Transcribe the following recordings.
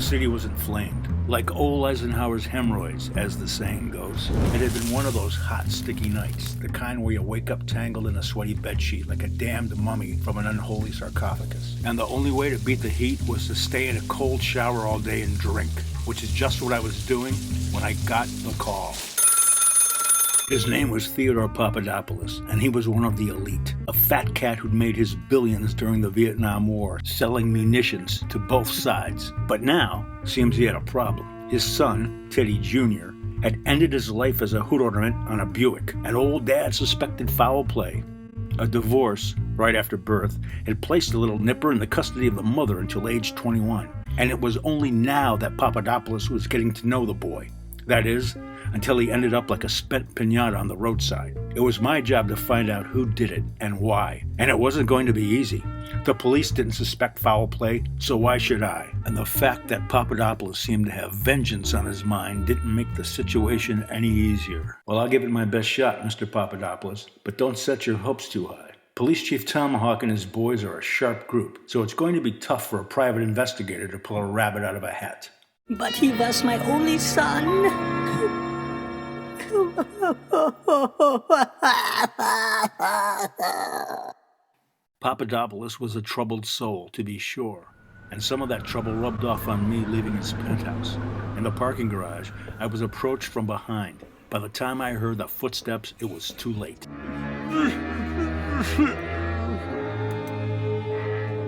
city was inflamed, like old Eisenhower's hemorrhoids, as the saying goes. It had been one of those hot, sticky nights, the kind where you wake up tangled in a sweaty bedsheet like a damned mummy from an unholy sarcophagus. And the only way to beat the heat was to stay in a cold shower all day and drink, which is just what I was doing when I got the call. His name was Theodore Papadopoulos, and he was one of the elite, a fat cat who'd made his billions during the Vietnam War, selling munitions to both sides. But now, seems he had a problem. His son, Teddy Jr., had ended his life as a hood ornament on a Buick, and old Dad suspected foul play. A divorce, right after birth, had placed the little nipper in the custody of the mother until age 21, and it was only now that Papadopoulos was getting to know the boy. That is, until he ended up like a spent pinata on the roadside. It was my job to find out who did it and why, and it wasn't going to be easy. The police didn't suspect foul play, so why should I? And the fact that Papadopoulos seemed to have vengeance on his mind didn't make the situation any easier. Well, I'll give it my best shot, Mr. Papadopoulos, but don't set your hopes too high. Police Chief Tomahawk and his boys are a sharp group, so it's going to be tough for a private investigator to pull a rabbit out of a hat. But he was my only son. Papadopoulos was a troubled soul, to be sure, and some of that trouble rubbed off on me leaving his penthouse. In the parking garage, I was approached from behind. By the time I heard the footsteps, it was too late.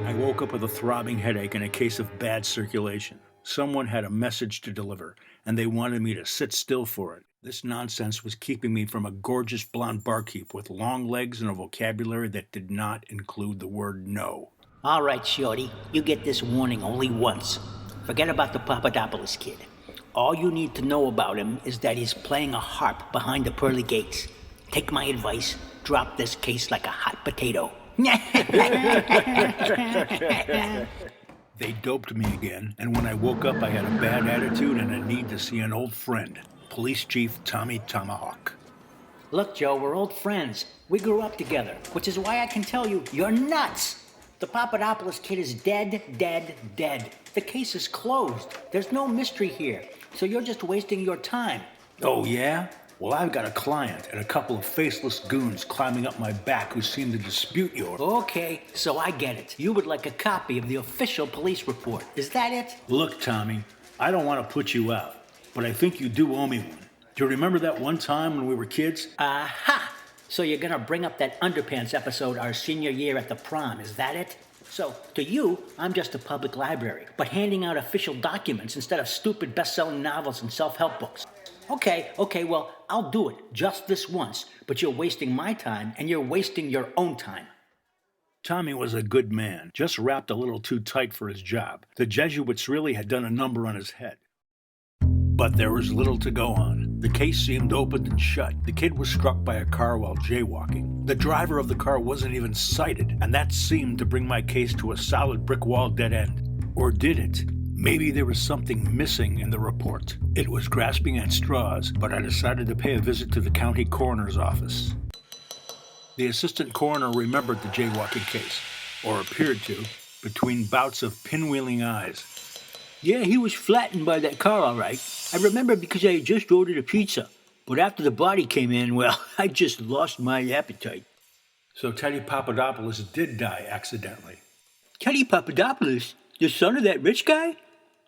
I woke up with a throbbing headache and a case of bad circulation. Someone had a message to deliver, and they wanted me to sit still for it. This nonsense was keeping me from a gorgeous blonde barkeep with long legs and a vocabulary that did not include the word no. All right, Shorty, you get this warning only once. Forget about the Papadopoulos kid. All you need to know about him is that he's playing a harp behind the pearly gates. Take my advice, drop this case like a hot potato. They doped me again, and when I woke up I had a bad attitude and a need to see an old friend, Police Chief Tommy Tomahawk. Look, Joe, we're old friends. We grew up together, which is why I can tell you, you're nuts. The Papadopoulos kid is dead, dead, dead. The case is closed. There's no mystery here, so you're just wasting your time. Oh, yeah? Well, I've got a client and a couple of faceless goons climbing up my back who seem to dispute your... Okay, so I get it. You would like a copy of the official police report. Is that it? Look, Tommy, I don't want to put you out, but I think you do owe me one. Do you remember that one time when we were kids? Aha! So you're gonna bring up that underpants episode our senior year at the prom, is that it? So, to you, I'm just a public library, but handing out official documents instead of stupid best-selling novels and self-help books. Okay, well, I'll do it just this once, but you're wasting my time and you're wasting your own time. Tommy was a good man, just wrapped a little too tight for his job. The Jesuits really had done a number on his head. But there was little to go on. The case seemed opened and shut. The kid was struck by a car while jaywalking. The driver of the car wasn't even cited, and that seemed to bring my case to a solid brick wall dead end. Or did it? Maybe there was something missing in the report. It was grasping at straws, but I decided to pay a visit to the county coroner's office. The assistant coroner remembered the jaywalking case, or appeared to, between bouts of pinwheeling eyes. Yeah, he was flattened by that car, all right. I remember because I had just ordered a pizza. But after the body came in, well, I just lost my appetite. So Teddy Papadopoulos did die accidentally. Teddy Papadopoulos? The son of that rich guy?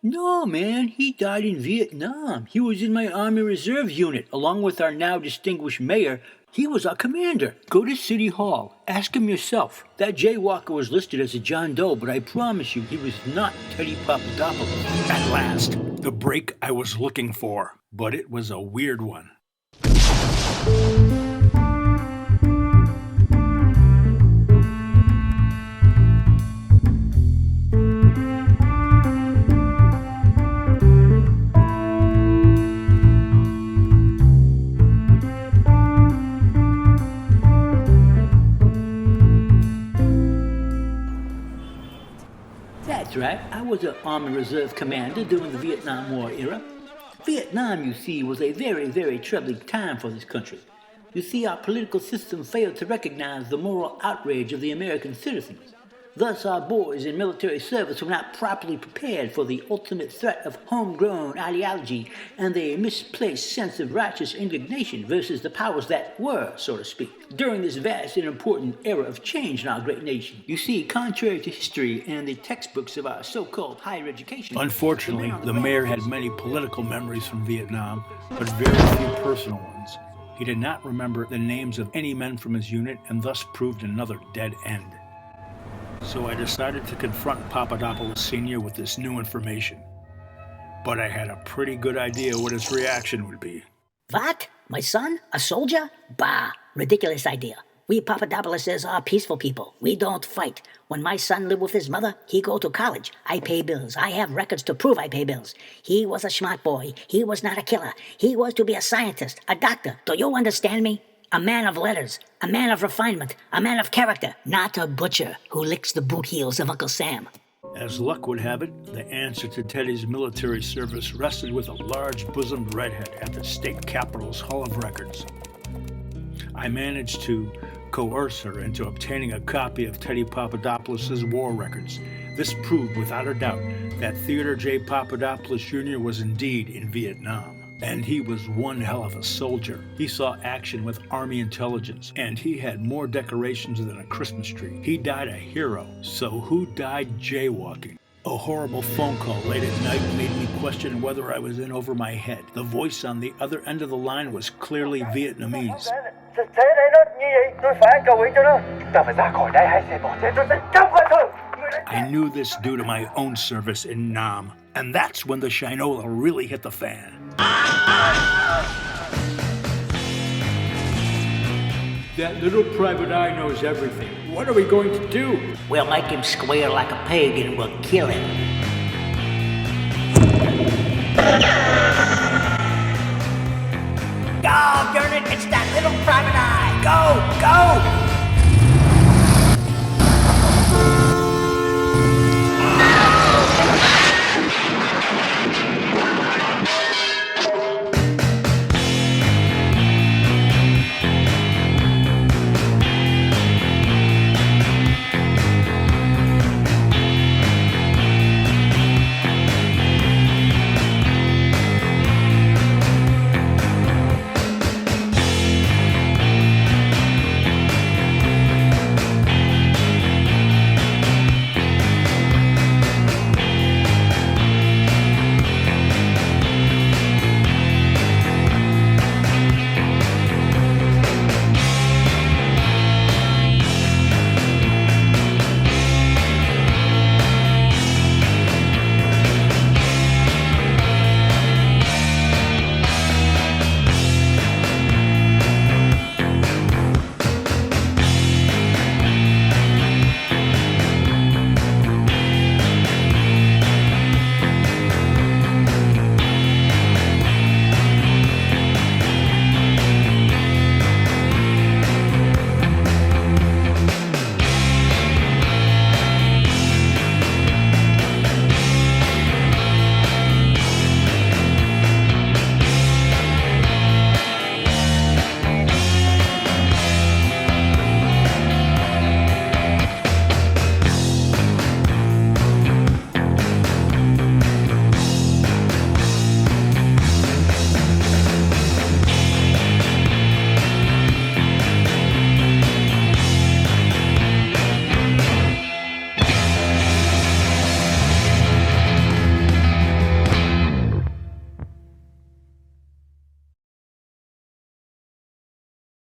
No, man, he died in Vietnam. He was in my Army Reserve unit, along with our now distinguished mayor. He was our commander. Go to City Hall. Ask him yourself. That jaywalker was listed as a John Doe, but I promise you, he was not Teddy Papadopoulos. At last, the break I was looking for. But it was a weird one. That's right, I was an Army Reserve commander during the Vietnam War era. Vietnam, you see, was a very, very troubling time for this country. You see, our political system failed to recognize the moral outrage of the American citizens. Thus, our boys in military service were not properly prepared for the ultimate threat of homegrown ideology and the misplaced sense of righteous indignation versus the powers that were, so to speak, during this vast and important era of change in our great nation. You see, contrary to history and the textbooks of our so-called higher education... Unfortunately, the mayor had many political memories from Vietnam, but very few personal ones. He did not remember the names of any men from his unit and thus proved another dead end. So I decided to confront Papadopoulos Sr. with this new information. But I had a pretty good idea what his reaction would be. What? My son? A soldier? Bah, ridiculous idea. We Papadopoulos are peaceful people. We don't fight. When my son lived with his mother, he go to college. I pay bills. I have records to prove I pay bills. He was a smart boy. He was not a killer. He was to be a scientist, a doctor. Do you understand me? A man of letters, a man of refinement, a man of character, not a butcher who licks the boot heels of Uncle Sam. As luck would have it, the answer to Teddy's military service rested with a large-bosomed redhead at the state capitol's Hall of Records. I managed to coerce her into obtaining a copy of Teddy Papadopoulos' war records. This proved without a doubt that Theodore J. Papadopoulos Jr. was indeed in Vietnam. And he was one hell of a soldier. He saw action with Army intelligence, and he had more decorations than a Christmas tree. He died a hero. So who died jaywalking? A horrible phone call late at night made me question whether I was in over my head. The voice on the other end of the line was clearly Vietnamese. I knew this due to my own service in Nam, and that's when the Shinola really hit the fan. That little private eye knows everything. What are we going to do? We'll make him squeal like a pig and we'll kill him.